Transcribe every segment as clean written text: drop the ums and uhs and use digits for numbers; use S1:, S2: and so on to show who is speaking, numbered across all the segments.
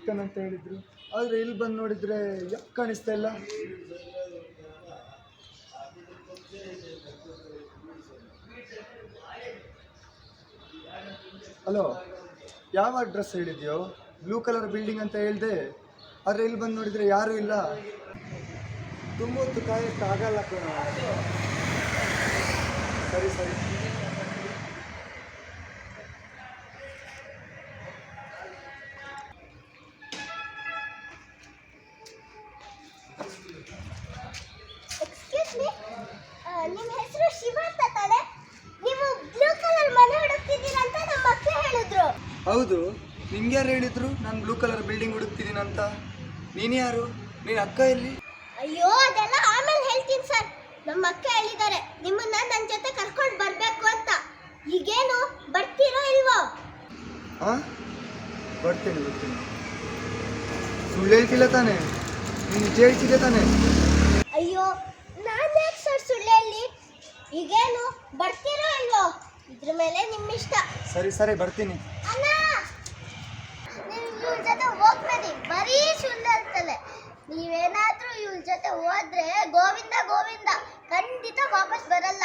S1: ಸಿಗ್ತಾನಂತ ಹೇಳಿದ್ರು, ಆದರೆ ಇಲ್ಲಿ ಬಂದು ನೋಡಿದರೆ ಯಾಕೆ ಕಾಣಿಸ್ತಾ ಇಲ್ಲ? ಹಲೋ, ಯಾವ ಅಡ್ರೆಸ್ ಹೇಳಿದ್ಯೋ? ಬ್ಲೂ ಕಲರ್ ಬಿಲ್ಡಿಂಗ್ ಅಂತ ಹೇಳಿದೆ, ಆದರೆ ಇಲ್ಲಿ ಬಂದು ನೋಡಿದರೆ ಯಾರೂ ಇಲ್ಲ. ತುಂಬ ಹೊತ್ತು ಕಾಯಕ್ಕಾಗಲ್ಲ ಕಣ. ಸರಿ ಸರಿ.
S2: ನಿಮ್ಮ ಹೆಸರು ಶಿವ ಅಂತ ತಾನೆ? ನೀವು ಬ್ಲೂ ಕಲರ್ ಮನೆ ಹುಡುಕ್ತಿದ್ದೀರಾ ಅಂತ ನಮ್ಮ ಅಕ್ಕ ಹೇಳಿದ್ರು.
S1: ಹೌದು, ನಿಮ್ಗೆ ಯಾರು ಹೇಳಿದ್ರು ನಾನು ಬ್ಲೂ ಕಲರ್ ಬಿಲ್ಡಿಂಗ್ ಹುಡುಕ್ತಿದ್ದೀನಂತ? ನೀನು ಯಾರು? ನೀನು ಅಕ್ಕ ಎಲ್ಲಿ?
S2: ಅಯ್ಯೋ, ಅದೆಲ್ಲ ಆಮೇಲೆ ಹೇಳ್ತೀನಿ ಸರ್. ನಮ್ಮ ಅಕ್ಕ ಹೇಳಿದ್ದಾರೆ ನಿಮ್ಮನ್ನ ನನ್ನ ಜೊತೆ ಕರ್ಕೊಂಡು ಬರಬೇಕು ಅಂತ. ಈಗೇನು ಬರ್ತೀರೋ ಇಲ್ವೋ?
S1: ಬರ್ತೀನಿ ಬರ್ತೀನಿ. ಸುಳ್ಳು ಹೇಳ್ತಿಲ್ಲ ತಾನೆ? ನೀನು ನಿಜ ಹೇಳ್ತಿದ್ದೆ ತಾನೆ?
S2: ಅಯ್ಯೋ, ನಾನು ಯಾಕೆ ಸರ್ ಸುಳ್ಳು ಹೇಳಿ? ಈಗೇನು ಬರ್ತೀರೋ ಇಲ್ವೋ ಇದ್ರ ಮೇಲೆ ನಿಮ್ಮ ಇಷ್ಟ.
S1: ಸರಿ ಸರಿ ಬರ್ತೀನಿ.
S2: ಅಣ್ಣ, ನೀವು ಇವ್ರ ಜೊತೆ ಹೋಗ್ಬೇಡಿ, ಬರೀ ಸುಳ್ಳು ಹೇಳ್ತಾಳೆ. ನೀವೇನಾದ್ರೂ ಇವ್ರ ಜೊತೆ ಹೋದ್ರೆ ಗೋವಿಂದ ಗೋವಿಂದ, ಖಂಡಿತ ವಾಪಸ್ ಬರಲ್ಲ.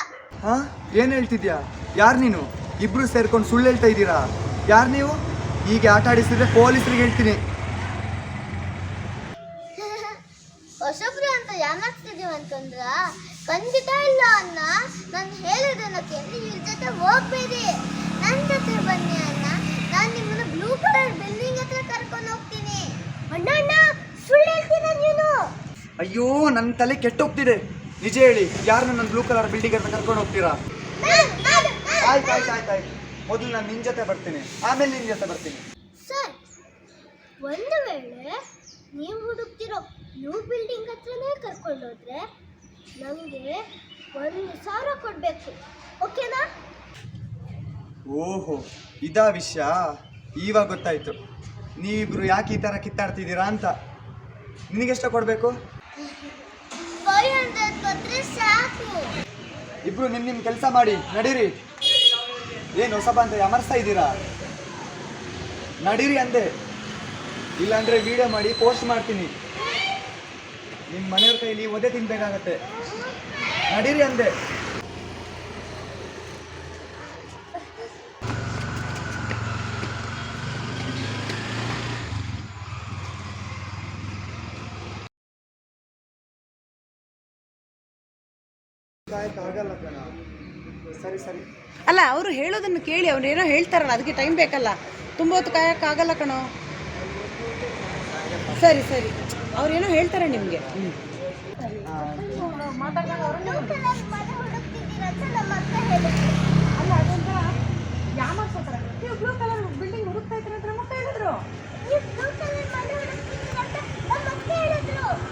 S1: ಏನು ಹೇಳ್ತಿದ್ಯಾ? ಯಾರು ನೀನು? ಇಬ್ರು ಸೇರ್ಕೊಂಡು ಸುಳ್ಳು ಹೇಳ್ತಾ ಇದ್ದೀರಾ? ಯಾರು ನೀವು? ಹೀಗೆ ಆಟ ಆಡಿಸಿದ್ರೆ ಪೊಲೀಸರಿಗೆ ಹೇಳ್ತೀನಿ.
S2: ಹೊಸಬ್ರು ಅಂತ ಯಾನಾಗ್ತಿದೀವಿ ಅಂತಂದ್ರ? ಖಂಡಿತ ಇಲ್ಲ ಅಣ್ಣ. ನಾನು ಹೇಳಿದ್ದನ್ನ ಕೇಳಿ ಇವ್ರ ಜೊತೆ ಹೋಗ್ಬೇಡಿ, ನನ್ನ ಜೊತೆ ಬನ್ನಿ ಅಣ್ಣ. ನಾನು ನಿಮ್ಮನ್ನ ಬ್ಲೂ ಕಲರ್ ಬಿಲ್ಡಿಂಗ್ ಹತ್ರ ಕರ್ಕೊಂಡು ಹೋಗ್ತೀನಿ. ಅಣ್ಣ ಅಣ್ಣ, ಸುಳ್ಳು ಹೇಳ್ತೀನ ನೀನು?
S1: ಅಯ್ಯೋ, ನನ್ನ ತಲೆ ಕೆಟ್ಟೋಗ್ತಿದೆ. ನಿಜ ಹೇಳಿ, ಯಾರು ನನ್ನ ಬ್ಲೂ ಕಲರ್ ಬಿಲ್ಡಿಂಗ್ ಹತ್ರ ಕರ್ಕೊಂಡು ಹೋಗ್ತೀರಾ? ಆಯ್ತು ಆಯ್ತು ಆಯ್ತು ಆಯ್ತು. ಮೊದಲು ನಾನು ನಿನ್ನ ಜೊತೆ ಬರ್ತೀನಿ, ಆಮೇಲೆ ನಿನ್ನ ಜೊತೆ ಬರ್ತೀನಿ.
S2: ಸರ್, ಒಂದು ವೇಳೆ ನೀವು ಹುಡುಕ್ತಿರೋ ಬ್ಲೂ ಬಿಲ್ಡಿಂಗ್ ಹತ್ರನೇ ಕರ್ಕೊಂಡೋದ್ರೆ ನಮಗೆ 1,000 ಕೊಡಬೇಕು, ಓಕೆನಾ?
S1: ಓಹೋ, ಇದಾ ವಿಷಯ? ಇವಾಗ ಗೊತ್ತಾಯ್ತು ನೀವಿಬ್ರು ಯಾಕೆ ಈ ಥರ ಕಿತ್ತಾಡ್ತಿದ್ದೀರಾ ಅಂತ. ನಿನಗೆಷ್ಟ ಕೊಡಬೇಕು?
S2: 500 ಕೊಟ್ಟರೆ ಸಾಕು.
S1: ಇಬ್ರು ನಿಮ್ಮ ಕೆಲಸ ಮಾಡಿ ನಡೀರಿ. ಏನು ಹೊಸಬ ಅಂತ ಅಮರ್ಸ್ತಾ ಇದ್ದೀರಾ? ನಡೀರಿ ಅಂದೆ, ಇಲ್ಲಾಂದ್ರೆ ವಿಡಿಯೋ ಮಾಡಿ ಪೋಸ್ಟ್ ಮಾಡ್ತೀನಿ. ನಿಮ್ಮ ಮನೆಯವ್ರ ಕೈಲಿ ಒದೆ ತಿನ್ಬೇಕಾಗತ್ತೆ. ನಡೀರಿ ಅಂದೆ. ಆಗಲ್ಲ ಕಣ. ಸರಿ ಸರಿ.
S3: ಅಲ್ಲ, ಅವರು ಹೇಳೋದನ್ನು ಕೇಳಿ, ಅವ್ರು ಏನೋ ಹೇಳ್ತಾರಲ್ಲ, ಅದಕ್ಕೆ ಟೈಮ್ ಬೇಕಲ್ಲ. ತುಂಬ ಹೊತ್ತು ಕಾಯಕ್ಕಾಗಲ್ಲ ಕಣೋ. ಸರಿ ಸರಿ, ಅವ್ರೇನೋ ಹೇಳ್ತಾರೆ ನಿಮಗೆ. ಅಲ್ಲ, ಅದೊಂಥರ ಯಾಮಾರ್ಸೋತಾರೆ. ನೀವು ಬ್ಲೂ ಕಲರ್ ಬಿಲ್ಡಿಂಗ್ ಹುಡುಕ್ತಾ ಇದ್ರೆ ಅಂತ ನಮ್ಮ ಅಕ್ಕ ಹೇಳಿದ್ರು.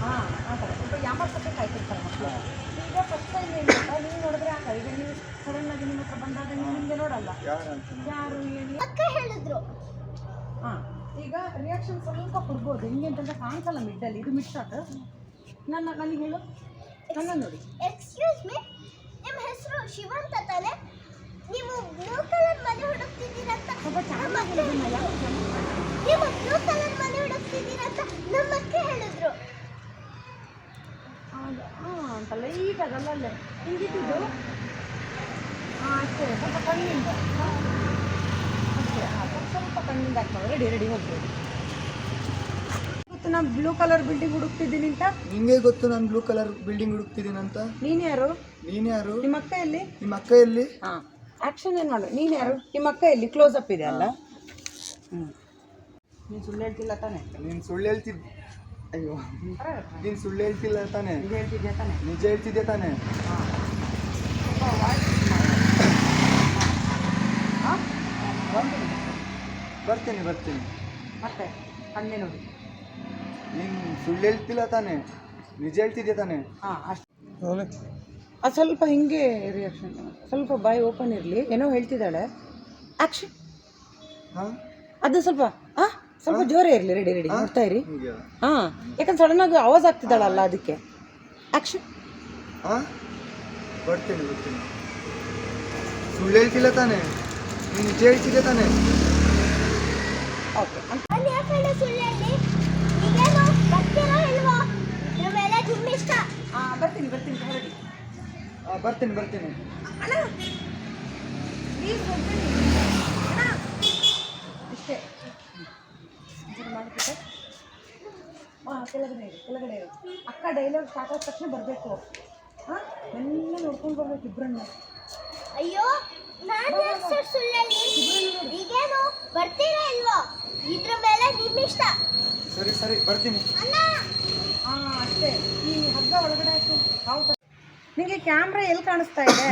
S3: ಹಾಂ, ಆ ಥರ ಸ್ವಲ್ಪ ಯಾಮಾರ್ಸೋಕ್ಕೆ ಕಾಯ್ತಿರ್ತಾರೆ ಮಕ್ಕಳು. ಈಗ ಫಸ್ಟ್ ಟೈಮ್ ಏನಿಲ್ಲ, ನೀವು ನೋಡಿದ್ರೆ ಆಗ ಈಗ ನೀವು ಸಡನ್ನಾಗಿ ನಿಮ್ಮ ಹತ್ರ ಬಂದಾಗ ನೀವು ನಿಮಗೆ ನೋಡಲ್ಲ ಯಾರು ಹೇಳಿ
S2: ಅಕ್ಕ ಹೇಳಿದ್ರು.
S3: ಹಾಂ, ಈಗ ರಿಯಾಕ್ಷನ್ ಸ್ವಲ್ಪ ಕೊಡ್ಬೋದು. ಹೆಂಗೆ ಅಂತಂದ್ರೆ ಕಾಣಿಸಲ್ಲ ಮಿಡ್ಡಲ್ಲಿ. ಇದು ಮಿಡ್ ಶಾಟ್. ನನಗೆ ಹೇಳು, ನನ್ನ ನೋಡಿ.
S2: ಎಕ್ಸ್ಕ್ಯೂಸ್ ಮೀ, ನಿಮ್ಮ ಹೆಸರು ಶಿವ ಅಂತ ತಾನೆ? ನೀವು ಬ್ಲೂ ಕಲರ್ ಮನೆ ಹುಡುಕ್ತಿದ್ದೀರಂತ
S3: ಸ್ವಲ್ಪ ಚೆನ್ನಾಗಿ ಹೇಳೋದನ್ನ ಯಾರು
S2: ನೀವು ಬ್ಲೂ ಕಲರ್ ಮನೆ ಹುಡುಕ್ತಿದ್ದೀರಂತ ನಮ್ಮ ಅಕ್ಕ ಹೇಳಿದ್ರು.
S3: ಹಾಂ ಅಂತಲ್ಲ, ಈಗ ಅದಲ್ಲಲ್ಲೇ ಹಿಂಗಿದ್ದು. ಹಾಂ, ಅಷ್ಟೇ. ಸ್ವಲ್ಪ ಕಣ್ಣಿಂದ ಅಷ್ಟೇ. ಸ್ವಲ್ಪ ಕಣ್ಣಿಂದ ಹಾಕ್ತಾರೆ. ರೆಡಿ ರೆಡಿ ಹೋಗ್ಬೋದು. ಗೊತ್ತು ನಾನು ಬ್ಲೂ ಕಲರ್ ಬಿಲ್ಡಿಂಗ್ ಹುಡುಕ್ತಿದ್ದೀನಿ ಅಂತ?
S1: ನಿಂಗೆ ಗೊತ್ತು ನಾನು ಬ್ಲೂ ಕಲರ್ ಬಿಲ್ಡಿಂಗ್ ಹುಡುಕ್ತಿದ್ದೀನಂತ?
S3: ನೀನು ಯಾರು?
S1: ನೀನು ಯಾರು?
S3: ನಿಮ್ಮ ಅಕ್ಕ ಎಲ್ಲಿ?
S1: ನಿಮ್ಮ ಅಕ್ಕ ಎಲ್ಲಿ?
S3: ಹಾಂ, ಆ್ಯಕ್ಷನ್ ಏನು ಮಾಡು. ನೀನು ಯಾರು? ನಿಮ್ಮ ಅಕ್ಕ ಎಲ್ಲಿ? ಕ್ಲೋಸ್ ಅಪ್ ಇದೆ ಅಲ್ಲ? ನೀನು ಸುಳ್ಳು ಹೇಳ್ತಿಲ್ಲ ತಾನೆ?
S1: ನೀನು ಸುಳ್ಳು ಹೇಳ್ತಿದ್ದ. ಅಯ್ಯೋ, ನೀನು ಸುಳ್ಳು ಹೇಳ್ತಿಲ್ಲ ತಾನೆ?
S3: ನಿಜ ಹೇಳ್ತಿದ್ಯಾ ತಾನೆ?
S1: ನಿಜ ಹೇಳ್ತಿದ್ಯಾ ತಾನೆ?
S3: ಹಾಂ, ಸ್ವಲ್ಪ ವಾಯ್ಸ್ ಹಾಂ,
S1: ಬರ್ತೀನಿ ಬರ್ತೀನಿ.
S3: ಮತ್ತೆ ಕಣ್ಣೆ ನೋಡಿ.
S1: ನೀನು ಸುಳ್ಳು ಹೇಳ್ತಿಲ್ಲ ತಾನೆ? ನಿಜ ಹೇಳ್ತಿದ್ಯಾ ತಾನೆ?
S3: ಹಾಂ, ಅಷ್ಟು. ಅದು ಸ್ವಲ್ಪ ಹಿಂಗೆ ರಿಯಾಕ್ಷನ್, ಸ್ವಲ್ಪ ಬಾಯಿ ಓಪನ್ ಇರಲಿ. ಏನೋ ಹೇಳ್ತಿದ್ದಾಳೆ. ಆ್ಯಕ್ಷನ್.
S1: ಹಾಂ,
S3: ಅದು ಸ್ವಲ್ಪ ಸ್ವಲ್ಪ ಜೋರೇ ಇರಲಿ. ರೆಡಿ ರೆಡಿ ನೋಡ್ತಾ ಇರಿ. ಹಾಂ, ಯಾಕಂದ್ರೆ ಸಡನ್ನಾಗಿ ಆವಾಜ್ ಆಗ್ತಿದ್ದಾಳಲ್ಲ, ಅದಕ್ಕೆ. ಆ್ಯಕ್ಷನ್.
S1: ಬರ್ತೀನಿ ಬರ್ತೀನಿ. ಸುಳ್ಳು ಹೇಳ್ತಿಲ್ಲ ತಾನೆ? ನೀನು ನಿಜ ಹೇಳ್ತಿದ್ಯಾ ತಾನೆ?
S3: ಓಕೆ.
S2: ಕಡೆ ಸುಳ್ಳು ಹೇಳಿ ಈಗೇನು ಬರ್ತೀರಾ ಇಲ್ವಾ? ಇದ್ರ ಮೇಲೆ ತುಂಬ ಇಷ್ಟ.
S3: ಬರ್ತೀನಿ ಹೊರಡಿ.
S1: ಬರ್ತೀನಿ
S3: ಅಣ್ಣ ಪ್ಲೀಸ್ ಹೋಗ್ತೀನಿ ಅಣ್ಣ. ಇಷ್ಟೇ ಮಾಡಿಬಿಟ್ಟೆ. ಕೆಳಗಡೆ ಇರು. ಅಕ್ಕ ಡೈಲಾಗ್ ಸ್ಟಾರ್ಟ್ ಆದ ತಕ್ಷಣ ಬರಬೇಕು. ಹಾಂ ಎಲ್ಲ ನೋಡ್ಕೊಂಡು ಬರ್ಬೇಕು ಇಬ್ಬರನ್ನ.
S2: ಅಯ್ಯೋ ನಾನು ಸರ್ ಸುಳ್ಳು ಹೇಳಿ ಈಗೇನು ಬರ್ತೀರಾ ಇಲ್ವಾ? ಇದ್ರ ಮೇಲೆ ನಿಮ್ಮ ಇಷ್ಟ.
S1: ಸರಿ ಬರ್ತೀನಿ.
S2: ಅಣ್ಣ
S3: ಅಷ್ಟೇ. ಈ ಹಗ್ಗ ಒಳಗಡೆ ಆಯ್ತು. ಹೌದು. ನಿಮಗೆ ಕ್ಯಾಮ್ರಾ ಎಲ್ಲಿ ಕಾಣಿಸ್ತಾ ಇದೆ?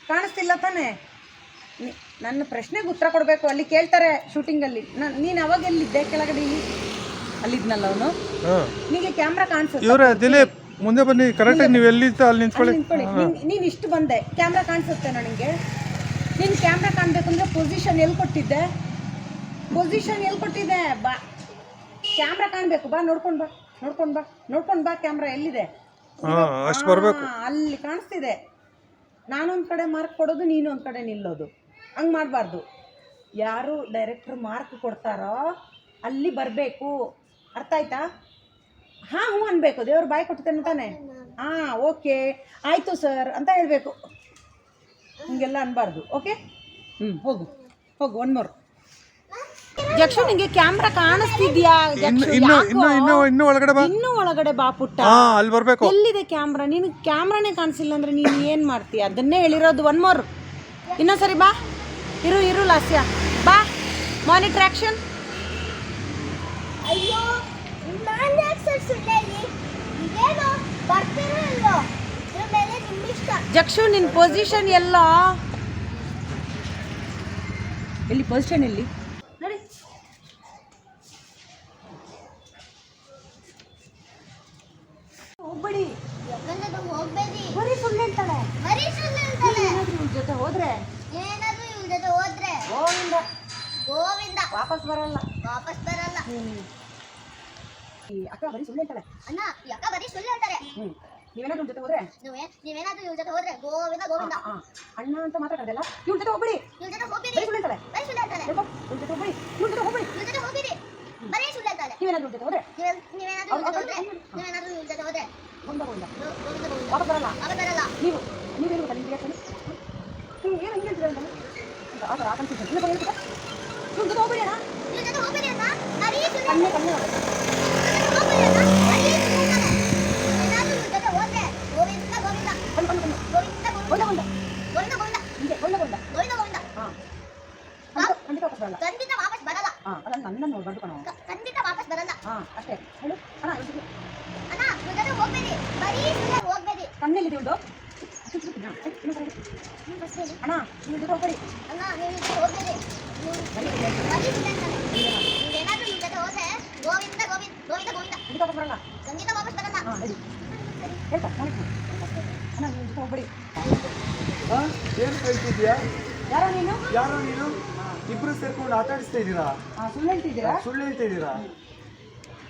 S3: ಕಾಣಿಸ್ತಿಲ್ಲ ತಾನೇ? ನನ್ನ ಪ್ರಶ್ನೆಗೆ ಉತ್ತರ ಕೊಡಬೇಕು. ಅಲ್ಲಿ ಕೇಳ್ತಾರೆ ಶೂಟಿಂಗಲ್ಲಿ. ನೀನು ಅವಾಗ ಎಲ್ಲಿದ್ದೆ? ಕೆಳಗಡೆ ಇಲ್ಲಿ ಅಲ್ಲಿದ್ನಲ್ಲ ಅವನು. ನಿಮಗೆ ಕ್ಯಾಮ್ರಾ ಕಾಣಿಸುತ್ತೆ?
S4: ಇವರೇ ದಿಲೀಪ್ ಮುಂದೆ ಬನ್ನಿ. ಕರೆಕ್ಟಾಗಿ ನೀವು ಎಲ್ಲಿತ್ತು ಅಲ್ಲಿ ನಿಂತ್ಕೊಳ್ಳಿ.
S3: ನೀನು ಇಷ್ಟು ಬಂದೆ. ಕ್ಯಾಮ್ರಾ ಕಾಣಿಸುತ್ತೆ ನನಗೆ. ನೀನು ಕ್ಯಾಮ್ರಾ ಕಾಣಬೇಕು ಅಂದರೆ ಪೊಸಿಷನ್ ಎಲ್ಲಿ ಕೊಟ್ಟಿದ್ದೆ? ಬಾ ಕ್ಯಾಮ್ರಾ ಕಾಣಬೇಕು. ಬಾ ನೋಡ್ಕೊಂಡು ಬಾ ಕ್ಯಾಮ್ರಾ ಎಲ್ಲಿದೆ?
S4: ಅಷ್ಟು ಬರಬೇಕು.
S3: ಅಲ್ಲಿ ಕಾಣಿಸ್ತಿದೆ. ನಾನೊಂದು ಕಡೆ ಮಾರ್ಕ್ ಕೊಡೋದು, ನೀನು ಒಂದು ಕಡೆ ನಿಲ್ಲೋದು. ಹಂಗೆ ಮಾಡಬಾರ್ದು. ಯಾರು ಡೈರೆಕ್ಟ್ರ್ ಮಾರ್ಕ್ ಕೊಡ್ತಾರೋ ಅಲ್ಲಿ ಬರಬೇಕು. ಅರ್ಥ ಆಯ್ತಾ? ಹಾಂ ಹ್ಞೂ ಅನ್ಬೇಕು. ದೇವ್ರು ಬಾಯಿ ಕೊಡ್ತೇನೆ ತಾನೆ. ಓಕೆ ಆಯಿತು ಸರ್ ಅಂತ ಹೇಳಬೇಕು. ಹಿಂಗೆಲ್ಲ ಅನ್ಬಾರ್ದು. ಓಕೆ ಹೋಗು ಒನ್ ಮೋರ್. ಜಕ್ಷು ನಿಂಗೆ ಕ್ಯಾಮ್ರಾ ಕಾಣಿಸ್ತಿದ್ಯಾ?
S4: ಇನ್ನು ಒಳಗಡೆ ಬಾ.
S3: ಇನ್ನೂ ಒಳಗಡೆ ಬಾ ಪುಟ್ಟ.
S4: ಅಲ್ಲಿ ಬರಬೇಕು.
S3: ಎಲ್ಲಿದೆ ಕ್ಯಾಮ್ರಾ? ನೀನು ಕ್ಯಾಮ್ರಾನೇ ಕಾಣಿಸಿಲ್ಲ ಅಂದ್ರೆ ನೀನು ಏನು ಮಾಡ್ತೀಯ? ಅದನ್ನೇ ಹೇಳಿರೋದು. One more. ಇನ್ನೊಂದ್ಸರಿ ಬಾ. ಇರು ಲಾಸ್ಯ. ಬಾ. Monitor action.
S2: ಅಯ್ಯೋ ನಾನು ಸರ್ ಸುಳ್ಳು ಹೇಳಿ ಈಗೇನು ಬರ್ತೀರಾ ಇಲ್ವಾ? ಇದ್ರ ಮೇಲೆ ನಿಮ್ಮ ಇಷ್ಟ.
S3: ಜಕ್ಷು ನಿನ್ನ ಪೊಸಿಷನ್ ಎಲ್ಲ ಎಲ್ಲಿ? ಪೊಸಿಷನ್ ಎಲ್ಲಿ ನೋಡಿ. ಹೋಗ್ಬೇಡಿ.
S2: ಯಾಕಂದ್ರೆ ಹೋಗ್ಬೇಡಿ.
S3: ಬರೀ ಸುಳ್ಳು ಹೇಳ್ತಾಳೆ. ಇವ್ರ ಜೊತೆ ಹೋದ್ರೆ
S2: ಗೋವಿಂದ
S3: ವಾಪಸ್ ಬರಲ್ಲ. ಈ ಅಕ್ಕ ಬರೀ ಸುಳ್ಳು ಹೇಳ್ತಾಳೆ.
S2: ಅಣ್ಣ ಈ ಅಕ್ಕ ಬರೀ ಸುಳ್ಳು ಹೇಳ್ತಾರೆ.
S3: ನೀವೇನಾದ್ರೂ ಜೊತೆ ಹೋದ್ರೆ
S2: ನೀವೇನಾದ್ರೂ ಇವ್ರ ಜೊತೆ ಹೋದ್ರೆ ಗೋವಿಂದ
S3: ಅಣ್ಣ ಅಂತ ಮಾತಾಡೋದಲ್ಲ. ಇವ್ರ ಜೊತೆ ಹೋಗ್ಬಿಡಿ.
S2: ಇವ್ರ ಜೊತೆ ಹೋಗ್ಬೇಡಿ.
S3: ಬರೀ ಸುಳ್ಳು ಹೇಳ್ತಾಳೆ.
S2: ಇವ್ರ ಜೊತೆ ಹೋಗ್ಬೇಡಿ. ಬರೀ ಸುಳ್ಳು ಹೇಳ್ತಾರೆ.
S3: ನೀವೇನಾದ್ರೂ ಜೊತೆ ಹೋದ್ರೆ
S2: ನೀವೇನಾದ್ರೂ ಇವ್ರ ಜೊತೆ ಹೋದ್ರೆ
S3: ಗೋವಿಂದ
S2: ಗೋವಿಂದ
S3: ವಾಪಸ್ ಬರಲ್ಲ. ನೀವೇನು ಗೊತ್ತಾ ನಿಮ್ಗೆ ಏನು ಹಿಂಗೆ ಹೇಳ್ತೀರ ಅಂತ ಆ ಥರ ಕನ್ಫ್ಯೂಷನ್. ಇವ್ರ ಜೊತೆ ಹೋಗ್ಬೇಡಿ ಅಣ್ಣ.
S2: ಇವ್ರ ಜೊತೆ ಹೋಗ್ಬೇಡಿ ಅಣ್ಣ. ಬರೀ ಸುಳ್ಳು
S3: ಕಣ್ಣೆ
S2: ಹೋಗ್ಬೇಡಿ ಅಣ್ಣ. ಬರೀ ಸುಳ್ಳು ಹೇಳ್ತಾರೆ. ನೀವೇನಾದ್ರೂ ಇವ್ರ ಜೊತೆ ಹೋದ್ರೆ ಗೋವಿಂದ
S3: ಖಂಡಿತ ವಾಪಸ್ ಬರಲ್ಲ.
S2: ಖಂಡಿತ ವಾಪಸ್ ಬರಲ್ಲ.
S3: ಅದನ್ನು ನನ್ನ ನೋಡ್ಬಾರ್ದು ಕಣೋ.
S2: ಖಂಡಿತ ವಾಪಸ್ ಬರಲ್ಲ.
S3: ಅಷ್ಟೇ ಹೇಳು. ಅಣ್ಣ
S2: ಇವ್ರ ಜೊತೆ ಹೋಗ್ಬೇಡಿ. ಬರೀ ಸುಳ್ಳು ಹೋಗ್ಬೇಡಿ.
S3: ಕಣ್ಣೆಲ್ಲಿದೆ ಉಂಟು? ಅಣ್ಣ ನೀವು ಜೊತೆ ಹೋಗ್ಬೇಡಿ.
S2: ಅಣ್ಣ ನೀವು ಇವ್ರ ಜೊತೆ ಹೋಗ್ಬೇಡಿ. ಬರೀ ಸುಳ್ಳು ಹೇಳ್ತಾರೆ. ನೀವೇನಾದ್ರೂ ಇವ್ರ ಜೊತೆ ಹೋದ್ರೆ ಗೋವಿಂದ
S3: ಖಂಡಿತ ವಾಪಸ್ ಬರಲ್ಲ.
S2: ಖಂಡಿತ ವಾಪಸ್ ಬರಲ್ಲ.
S3: ಹೇಳಿ ಹೇಳ್ತಾ ಅಣ್ಣ ನೀವು ಜೊತೆ ಹೋಗ್ಬೇಡಿ.
S1: ಏನು ಹೇಳ್ತಿದ್ಯಾ?
S3: ಯಾರೋ ನೀನು?
S1: ಇಬ್ರು ಸೇರ್ಕೊಂಡು ಆಟ ಆಡಿಸ್ತಾ ಇದ್ದೀರಾ?
S3: ಸುಳ್ಳು ಹೇಳ್ತಿದ್ದೀರಾ?
S1: ಸುಳ್ಳು ಹೇಳ್ತಾ ಇದ್ದೀರಾ?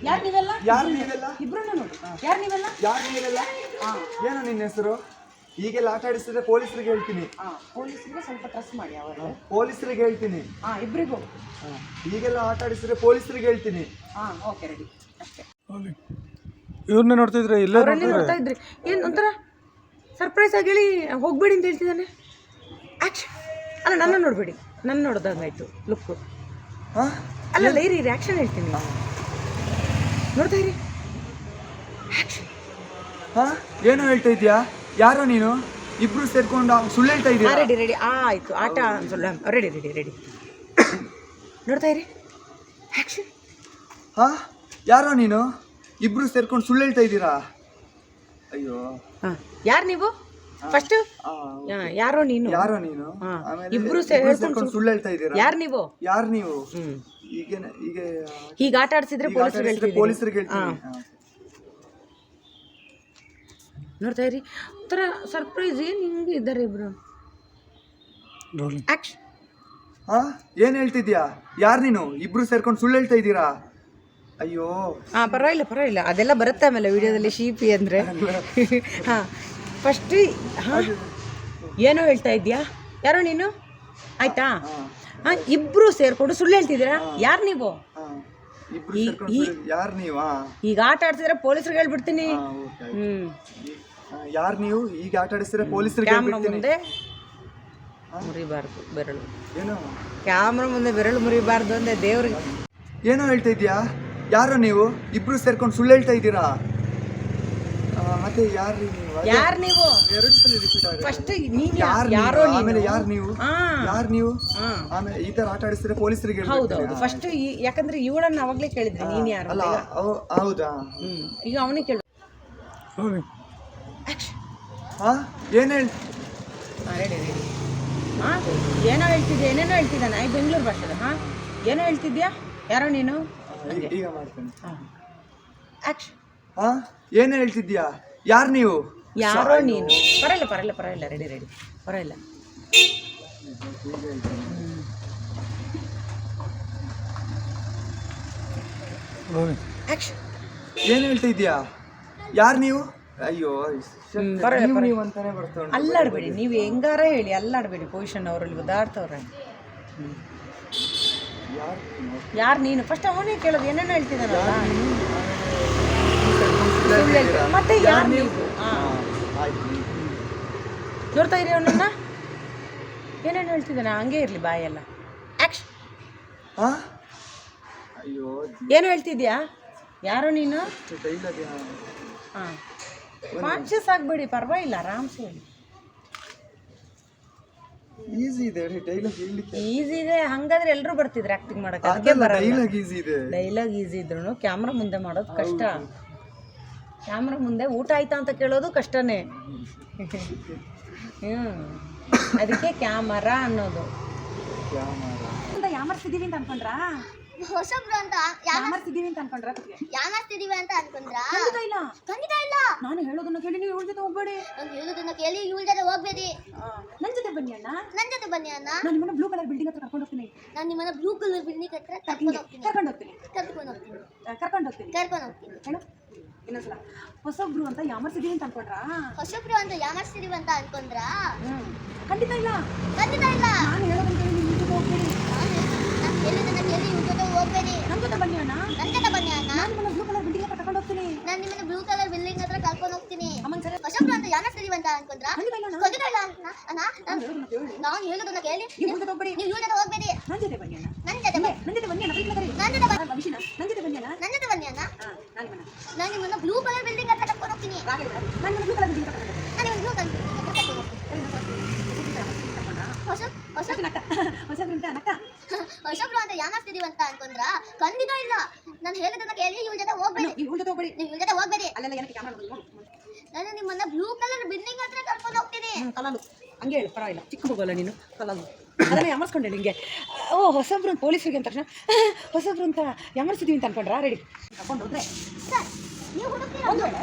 S3: ಯಾರು ನೀವೆಲ್ಲ? ಇಬ್ರು ನೋಡಿ. ಯಾರು ನೀವೆಲ್ಲ?
S1: ಏನು ನಿನ್ನ ಹೆಸರು? ಈಗೆಲ್ಲ ಆಟ ಆಡಿಸಿದ್ರೆ ಪೊಲೀಸರಿಗೆ ಹೇಳ್ತೀನಿ.
S3: ಪೊಲೀಸರಿಗೆ ಸ್ವಲ್ಪ ಟ್ರಸ್ಟ್ ಮಾಡಿ. ಅವರು
S1: ಪೊಲೀಸರಿಗೆ ಹೇಳ್ತೀನಿ.
S3: ಇಬ್ಬರಿಗೂ
S1: ಈಗೆಲ್ಲ ಆಟ ಆಡಿಸಿದ್ರೆ ಪೊಲೀಸರಿಗೆ ಹೇಳ್ತೀನಿ.
S3: Okay ready. ಅಷ್ಟೇ.
S4: ಇವ್ರನ್ನೇ ನೋಡ್ತಿದ್ರೆ ಇಲ್ಲೇ
S3: ನೋಡ್ತಾ ಇದ್ರಿ. ಏನು ಒಂಥರ ಸರ್ಪ್ರೈಸ್ ಆಗಿ ಹೇಳಿ ಹೋಗ್ಬೇಡಿ ಅಂತ ಹೇಳ್ತಿದ್ದಾನೆ. ಆ್ಯಕ್ಷನ್. ಅಲ್ಲ ನನ್ನ ನೋಡಬೇಡಿ. ನನ್ನ ನೋಡ್ದಂಗಾಯ್ತು ಲುಕ್ಕು. ಅಲ್ಲ ಇರಿ ಆ್ಯಕ್ಷನ್ ಹೇಳ್ತೀನಿ. ನೋಡ್ತಾ ಇರಿ. ಆ್ಯಕ್ಷನ್.
S1: ಏನು ಹೇಳ್ತಾ ಇದೀಯಾ? ಯಾರೋ ನೀನು? ಇಬ್ರು ಸೇರ್ಕೊಂಡು ಸುಳ್ಳು ಹೇಳ್ತಾ ಇದ್ದೀರಾ?
S3: ರೆಡಿ ಆಯ್ತು. ಆಟ ರೆಡಿ ನೋಡ್ತಾ ಇರಿ. ಆ್ಯಕ್ಷನ್.
S1: ಯಾರೋ ನೀನು? ಇಬ್ರು ಸೇರ್ಕೊಂಡು ಸುಳ್ಳು ಹೇಳ್ತಾ ಇದ್ದೀರಾ? ಅಯ್ಯೋ
S3: ಯಾರು ನೀವು? ಫಸ್ಟ್ ಯಾರೋ ನೀನು? ಇಬ್ರು
S1: ಸೇರ್ಕೊಂಡು ಸುಳ್ಳು ಹೇಳ್ತಾ ಇದ್ದೀರಾ?
S3: ಯಾರು ನೀವು? ಈಗ ಆಟ ಆಡ್ಸಿದ್ರೆ ಪೊಲೀಸರಿಗೆ ಹೇಳ್ತೀನಿ. ನೋಡ್ತಾ ಇರಿ. ಒಂಥರ ಸರ್ಪ್ರೈಸ್. ಏನು ಹಿಂಗೆ ಇದ್ದಾರೆ ಇಬ್ರು. ಆಕ್ಷನ್.
S1: ಏನ್ ಹೇಳ್ತಿದ್ಯಾ? ಯಾರು ನೀನು? ಇಬ್ರು ಸೇರ್ಕೊಂಡು ಸುಳ್ಳು ಹೇಳ್ತಾ ಇದ್ದೀರಾ? ಅಯ್ಯೋ
S3: ಪರವಾಗಿಲ್ಲ. ಅದೆಲ್ಲ ಬರುತ್ತೆ ಆಮೇಲೆ ವಿಡಿಯೋದಲ್ಲಿ. ಶೀಪಿ ಅಂದರೆ ಫಸ್ಟ್ ಏನೋ ಹೇಳ್ತಾ ಇದ್ಯಾ? ಯಾರೋ ನೀನು? ಆಯ್ತಾ? ಇಬ್ರು ಸೇರ್ಕೊಂಡು ಸುಳ್ಳು ಹೇಳ್ತಿದ್ದೀರಾ? ಯಾರು ನೀವು?
S1: ಇಬ್ರು
S3: ಈ-
S1: ಸೇರ್ಕೊಂಡು
S3: ಈ-
S1: ಯಾರು ನೀವು?
S3: ಈಗ ಆಟ ಆಡ್ತಿದ್ರೆ ಪೊಲೀಸ್ರಿಗೆ ಹೇಳ್ಬಿಡ್ತೀನಿ.
S1: ಯಾರು ನೀವು? ಈಗ ಆಟ ಆಡಿಸ್ತೀರಾ ಪೊಲೀಸರಿಗೆ
S3: ಕ್ಯಾಮ್ರಾ
S1: ಹೇಳ್ಬಿಡ್ತೀನಿ.
S3: ಮುಂದೆ ಮುರಿಬಾರ್ದು ಬೆರಳು.
S1: ಏನೋ
S3: ಕ್ಯಾಮ್ರಾ ಮುಂದೆ ಬೆರಳು ಮುರಿಬಾರ್ದು ಅಂದೆ ದೇವ್ರಿಗೆ.
S1: ಏನೋ ಹೇಳ್ತಾ ಇದೀಯಾ? ಯಾರು ನೀವು? ಇಬ್ರು ಸೇರ್ಕೊಂಡು ಸುಳ್ಳು ಹೇಳ್ತಾ ಇದ್ದೀರಾ? ಮತ್ತೆ ಯಾರು ನೀವು?
S3: ಯಾರು ನೀವು?
S1: ಎರಡು ಸಲ ರಿಪೀಟ್ ಆಗುತ್ತೆ.
S3: ಫಸ್ಟ್ ನೀನ್
S1: ಯಾರು
S3: ಯಾರೋ
S1: ನೀವು? ಆಮೇಲೆ
S3: ನೀನು?
S1: ಯಾರು ನೀವು?
S3: ಹಾ.
S1: ಯಾರು ನೀವು?
S3: ಹಾ.
S1: ಆಮೇಲೆ ಈ ತರ ಆಟ ಆಡಿಸ್ತೀರಾ ಪೊಲೀಸರಿಗೆ
S3: ಹೌದೌದು.
S1: ಹೇಳ್ಬಿಡ್ತೀನಿ.
S3: ಫಸ್ಟ್ ಯಾಕಂದ್ರೆ ಇವಳನ್ನ ಅವಾಗ್ಲೇ ಕೇಳಿದ್ರಿ ನೀನ್ ಯಾರು
S1: ಅಲ್ಲ
S3: ಅಂತ.
S1: ಹೌದಾ?
S3: ಈಗ ಅವನಿಗೆ ಕೇಳು.
S4: ನೋಡಿ
S1: ಹಾ ಏನ್ ಹೇಳಿ?
S3: Ready ready. ಹಾಂ ಏನೋ ಹೇಳ್ತಿದ್ಯಾ, ಏನೇನೋ ಹೇಳ್ತಿದ್ದಾನೆ ಈ ಬೆಂಗಳೂರು ಭಾಷೆದ. ಹಾಂ ಏನೋ ಹೇಳ್ತಿದ್ಯಾ? ಯಾರೋ ನೀನು?
S1: ಈಗ ಮಾಡ್ತೇನೆ.
S3: ಹಾಂ ಆಕ್ಷನ್.
S1: ಹಾ ಏನ್ ಹೇಳ್ತಿದ್ಯಾ? ಯಾರು ನೀವು?
S3: ಯಾರೋ ನೀನು? ಪರವಾಗಿಲ್ಲ ಪರವಾಗಿಲ್ಲ ಪರವಾಗಿಲ್ಲ, ರೆಡಿ ರೆಡಿ, ಪರವಾಗಿಲ್ಲ.
S4: ನೋಡಿ
S3: ಆಕ್ಷನ್.
S1: ಏನ್ ಹೇಳ್ತಾ ಇದೀಯಾ? ಯಾರು ನೀವು? ಅಯ್ಯೋ
S3: ಪರವಾಗಿಲ್ಲ,
S1: ನೀವು
S3: ಪರವಾಗಿಲ್ಲ.
S1: ಅಂತಾನೆ ಬರ್ತಾ ಉಂಟು.
S3: ಅಲ್ಲಾಡಬೇಡಿ, ನೀವು ಹೆಂಗಾರ ಹೇಳಿ ಅಲ್ಲಾಡಬೇಡಿ. ಪೊಸಿಷನ್ ಅವರಲ್ಲಿ ಒದಾಡ್ತವ್ರೆ.
S1: ಯಾರು ನೀವು?
S3: ಯಾರು ನೀನು? ಫಸ್ಟ್ ಅವನೇ ಕೇಳೋದು, ಏನೇನೋ ಹೇಳ್ತಿದ್ದಾನಲ್ಲ.
S1: ಸುಳ್ಳು ಹೇಳ್ತೀರಾ?
S3: ಮತ್ತೆ ಯಾರು ನೀವು?
S1: ಹಾ,
S3: ಹಾಂ
S1: ಆಯ್ತು.
S3: ನೋಡ್ತಾ ಇರಿ ಅವನನ್ನ, ಏನೇನು ಹೇಳ್ತಿದ್ದಾನೆ. ಹಂಗೆ ಇರಲಿ ಬಾಯೆಲ್ಲ. ಆಕ್ಷನ್.
S1: ಹಾ ಅಯ್ಯೋ
S3: ಏನು ಹೇಳ್ತಿದ್ಯಾ? ಯಾರೋ ನೀನು?
S1: ಡೈಲಾಗ್
S3: ಹಾಂ ಕಾನ್ಷಿಯಸ್ ಆಗಬೇಡಿ, ಪರವಾಗಿಲ್ಲ, ಆರಾಮ್ಸೆ ಹೇಳಿ.
S1: ಈಸಿ ಇದೆ ಡೈಲಾಗ್ ಹೇಳಲಿಕ್ಕೆ.
S3: ಈಸಿ ಇದೆ, ಹಂಗಾದ್ರೆ ಎಲ್ಲರೂ ಬರ್ತಿದ್ರು ಆ್ಯಕ್ಟಿಂಗ್ ಮಾಡೋಕೆ. ಅದಕ್ಕೆ
S1: ಅದೆಲ್ಲ
S3: ಬರಲ್ಲ.
S1: ಡೈಲಾಗ್ ಈಸಿ ಇದೆ.
S3: ಡೈಲಾಗ್ ಈಸಿ ಇದ್ರು ಕ್ಯಾಮ್ರಾ ಮುಂದೆ ಮಾಡೋದು ಕಷ್ಟ. ಕ್ಯಾಮ್ರಾ ಮುಂದೆ ಊಟ ಆಯ್ತಾ ಅಂತ ಕೇಳೋದು ಕಷ್ಟನೇ. ಅದಕ್ಕೆ ಕ್ಯಾಮರಾ ಅನ್ನೋದು. ಯಾಮರ್ಸಿದೀವಿ ಅಂತ ಅನ್ಕೊಂಡ್ರಾ?
S2: ಹೊಸಬ್ರು ಅಂತ
S3: ಯಾಮರ್ಸಿದೀವಿ ಅಂತ ಅನ್ಕೊಂಡ್ರಾ?
S2: ಯಾಮಾಡ್ತಿದೀವಿ ಅಂತ ಅನ್ಕೊಂಡ್ರ?
S3: ಇಲ್ಲ,
S2: ಖಂಡಿತ ಇಲ್ಲ.
S3: ನಾನು ಹೇಳೋದನ್ನ ಕೇಳಿ ನೀವು ಇವ್ರ ಜೊತೆ ಹೋಗ್ಬೇಡಿ.
S2: ನಾನು ಹೇಳೋದನ್ನ ಕೇಳಿ ಇವಳ ಜೊತೆ ಹೋಗ್ಬೇಡಿ.
S3: ನನ್ನ ಜೊತೆ ಬನ್ನಿ ಅಣ್ಣ.
S2: ನನ್ನ ಜೊತೆ ಬನ್ನಿ ಅಣ್ಣ.
S3: ನಾನು ನಿಮ್ಮನ್ನ ಬ್ಲೂ ಕಲರ್ ಬಿಲ್ಡಿಂಗ್ ಹತ್ರ ಕರ್ಕೊಂಡು ಹೋಗ್ತೀನಿ.
S2: ನಾನು ನಿಮ್ಮನ್ನ ಬ್ಲೂ ಕಲರ್ ಬಿಲ್ಡಿಂಗ್ ಹತ್ರ ಕರ್ಕೊಂಡು ಹೋಗ್ತೀನಿ.
S3: ಕರ್ಕೊಂಡು ಹೋಗ್ತೀನಿ.
S2: ಕರ್ಕೊಂಡು ಹೋಗ್ತೀನಿ.
S3: ಕರ್ಕೊಂಡು ಹೋಗ್ತೀನಿ.
S2: ಕರ್ಕೊಂಡು ಹೋಗ್ತೀನಿ.
S3: ಹೇಳು ಇನ್ನೊಂದ್ಸಲ. ಹೊಸಬ್ರು ಅಂತ ಯಾಮರ್ಸಿದೀವಿ ಅಂತ ಅನ್ಕೊಂಡ್ರಾ?
S2: ಹೊಸಬ್ರು ಅಂತ ಯಾಮಾಡ್ತಿದೀವಿ ಅಂತ ಅನ್ಕೊಂಡ್ರ?
S3: ಖಂಡಿತ ಇಲ್ಲ.
S2: ಖಂಡಿತ ಇಲ್ಲ.
S3: ನಾನು ಹೇಳೋದನ್ನ ಕೇಳಿ ನೀವು ಜೊತೆ ಹೋಗ್ಬೇಡಿ.
S2: ನಾನು ಹೇಳಿದ್ದನ್ನ ಕೇಳಿ ಇವ್ರ ಜೊತೆ ಹೋಗ್ಬೇಡಿ.
S3: ನನ್ನ ಜೊತೆ ಬನ್ನಿ ಅಣ್ಣ.
S2: ನನ್ನ ಜೊತೆ ಬನ್ನಿ ಅಣ್ಣ.
S3: ನಾನು ನಿಮ್ಮನ್ನ ಬ್ಲೂ ಕಲರ್ ಬಿಲ್ಡಿಂಗ್ ಹತ್ರ ಕರ್ಕೊಂಡು ಹೋಗ್ತೀನಿ.
S2: ನಾನು ನಿಮ್ಮನ್ನ ಬ್ಲೂ ಕಲರ್ ಬಿಲ್ಡಿಂಗ್ ಹತ್ರ ಕರ್ಕೊಂಡು ಹೋಗ್ತೀನಿ.
S3: ಅಮ್ಮನ ಸರಿ.
S2: ಹೊಸಬ್ರು ಅಂತ ಯಾಮಾಡ್ತಿದೀವಿ ಅಂತ ಅನ್ಕೊಂಡ್ರ?
S3: ಖಂಡಿತ ಇಲ್ಲ ಅಣ್ಣ.
S2: ಖಂಡಿತ ಇಲ್ಲ ಅಣ್ಣ. ನಾನು ಹೇಳೋದನ್ನ ಕೇಳಿ
S3: ನೀವು ಜೊತೆ ಹೋಗ್ಬೇಡಿ.
S2: ನೀವು ಇವ್ರ ಜೊತೆ ಹೋಗ್ಬೇಡಿ.
S3: ನನ್ನ ಜೊತೆ ಬನ್ನಿ ಅಣ್ಣ.
S2: ನನ್ನ ಜೊತೆ ಬನ್ನಿ.
S3: ನನ್ನ ಜೊತೆ ಬನ್ನಿ ಅಣ್ಣ. ಪ್ಲೀಸ್ ಕರಿ.
S2: ನನ್ನ ಜೊತೆ ಬನ್ನಿ.
S3: ಅಭಿಷಿನ ನನ್ನ ಜೊತೆ ಬನ್ನಿ ಅಣ್ಣ.
S2: ನನ್ನ ಜೊತೆ ಬನ್ನಿ ಅಣ್ಣ.
S3: ನಾನು ನಿಮ್ಮನ್ನ
S2: ನಾನು ನಿಮ್ಮನ್ನ ಬ್ಲೂ ಕಲರ್ ಬಿಲ್ಡಿಂಗ್ ಹತ್ರ ಕರ್ಕೊಂಡು ಹೋಗ್ತೀನಿ.
S3: ನಾನು ನಿಮ್ಮನ್ನ ಬ್ಲೂ ಕಲರ್ ಬಿಲ್ಡಿಂಗ್ ಹತ್ರ ಕರ್ಕೊಂಡು ಹೋಗ್ತೀನಿ.
S2: ನಾನು ನಿಮ್ಮನ್ನ ಬ್ಲೂ ಕಲರ್ ಬಿಲ್ಡಿಂಗ್ ಹತ್ರ ಕರ್ಕೊಂಡು ಹೋಗ್ತೀನಿ. ಹೊಸಬ್ರು ಅಂತ ಯಾಮಾಡ್ತಿದೀವಿ ಅಂತ ಅನ್ಕೊಂಡ್ರ? ಖಂಡಿತ ಇಲ್ಲ. ನಾನು ಹೇಳೋದನ್ನ ಕೇಳಿ ಇವ್ರ ಜೊತೆ ಹೋಗ್ಬೇಡಿ.
S3: ಇವ್ರ ಜೊತೆ ಹೋಗ್ಬೇಡಿ.
S2: ನೀವು ಇವ್ರ ಜೊತೆ ಹೋಗ್ಬೇಡಿ.
S3: ಅಲ್ಲೆಲ್ಲ ಏನಕ್ಕೆ ಕ್ಯಾಮ್ರಾ ನೋಡು.
S2: ನಾನು ನಿಮ್ಮನ್ನ ಬ್ಲೂ ಕಲರ್ ಬಿಲ್ಡಿಂಗ್ ಹತ್ರ ಕರ್ಕೊಂಡು ಹೋಗ್ತೀನಿ.
S3: ಕಲಾಲು ಹಂಗೆ ಹೇಳು, ಪರವಾಗಿಲ್ಲ. ಚಿಕ್ಕ ಮಗುವಲ್ಲ ನೀನು, ಕಲಾಲು. ಅದನ್ನ ಯಾಮರ್ಸ್ಕೊಂಡೆ ನಿಂಗೆ. ಓ ಹೊಸಬ್ರು ಅಂತ ಪೊಲೀಸರಿಗೆ ಅಂದ ತಕ್ಷಣ ಹೊಸಬ್ರು ಅಂತ ಯಾಮರ್ಸಿದೀವಿ ಅಂತ ಅನ್ಕೊಂಡ್ರಾ? ರೆಡಿ ಕರ್ಕೊಂಡು ಹೋದ್ರೆ
S2: ಸರ್, ನೀವು ಹುಡುಕ್ತೀರಾ?
S3: ಒಂದು ವೇಳೆ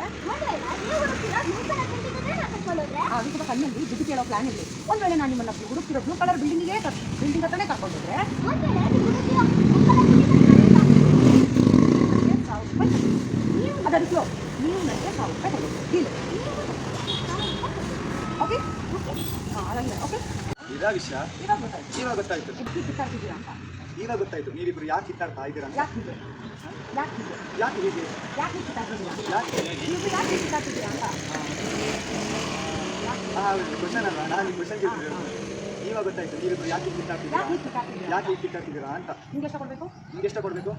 S2: ನೀವು ಹುಡುಕ್ತೀರಾ? ಬ್ಲೂ ಕಲರ್ ಬಿಲ್ಡಿಂಗ್ ಹತ್ರ ನಾನು ಕರ್ಕೊಂಡು ಹೋದ್ರೆ?
S3: ಅದು ಸ್ವಲ್ಪ ಕಣ್ಣಲ್ಲಿ ದುಡ್ಡು ಕೇಳೋ ಪ್ಲಾನ್ ಇರಲಿ. ಒಂದು ವೇಳೆ ನಾನು ನಿಮ್ಮನ್ನ ಹುಡುಕ್ತಿರೋ ಬ್ಲೂ ಕಲರ್ ಬಿಲ್ಡಿಂಗಿಗೆ ಬಿಲ್ಡಿಂಗ್ ಹತ್ರನೇ ಕರ್ಕೊಂಡು ಹೋದ್ರೆ
S2: ಒಂದ್ ವೇಳೆ ನೀವು ಹುಡುಕ್ತೀರಾ? ಬ್ಲೂ ಕಲರ್ ಬಿಲ್ಡಿಂಗ್ ಹತ್ರ
S3: ನೀವು ಅದರ ಸ್ಲೋ ನೀವು ನನಗೆ 1000 ರೂಪಾಯಿ ಕೊಡಬೇಕು. ಡೀಲ್. ಓಕೆ ಹಾಂ ಅದಾಗಿದೆ. ಓಕೆ
S1: ಇದಾ ವಿಷಯ
S3: ಇವಾಗ ಗೊತ್ತಾಯ್ತು.
S1: ಇವಾಗ ಗೊತ್ತಾಯ್ತು.
S3: ಎದ್ದು ಕಿತ್ತಾಡ್ತಿದ್ದೀರಾ ಅಂತ.
S1: ಇವಾಗ ಗೊತ್ತಾಯ್ತು ನೀವಿಬ್ರು ಯಾಕೆ ಕಿತ್ತಾಡ್ತಾ ಇದ್ದೀರಾ ಅಂತ.
S3: ಯಾಕೆ ಹೀಗೆ? ಯಾಕೆ ಹೀಗೆ?
S1: ಯಾಕೆ ಹೀಗೆ?
S3: ಯಾಕೆ ಕಿತ್ತಾಡ್ತಿದ್ದೀರಾ?
S1: ಯಾಕೆ?
S3: ನೀವು ಯಾಕೆ ಕಿತ್ತಾಡ್ತಿದ್ದೀರಾ ಅಂತ.
S1: ಕ್ವಶನ್ ಅಲ್ಲ, ನಾನು ಕ್ವಶನ್ ಕೇಳ್ತಿದ್ದೆ. ಇವಾಗ ಗೊತ್ತಾಯ್ತು ನೀವಿಬ್ರು ಯಾಕೆ ಕಿತ್ತಾಡ್ತಿದ್ದೀರಾ,
S3: ಯಾಕೆ ಕಿತ್ತಾಡ್ತಿದ್ದೀರಾ?
S1: ಯಾಕೆ ಕಿತ್ತಾಡ್ತಿದ್ದೀರಾ ಅಂತ.
S3: ನಿಮ್ಗೆ ಎಷ್ಟು ಕೊಡಬೇಕು?
S1: ನಿಮ್ಗೆ ಎಷ್ಟು ಕೊಡಬೇಕು?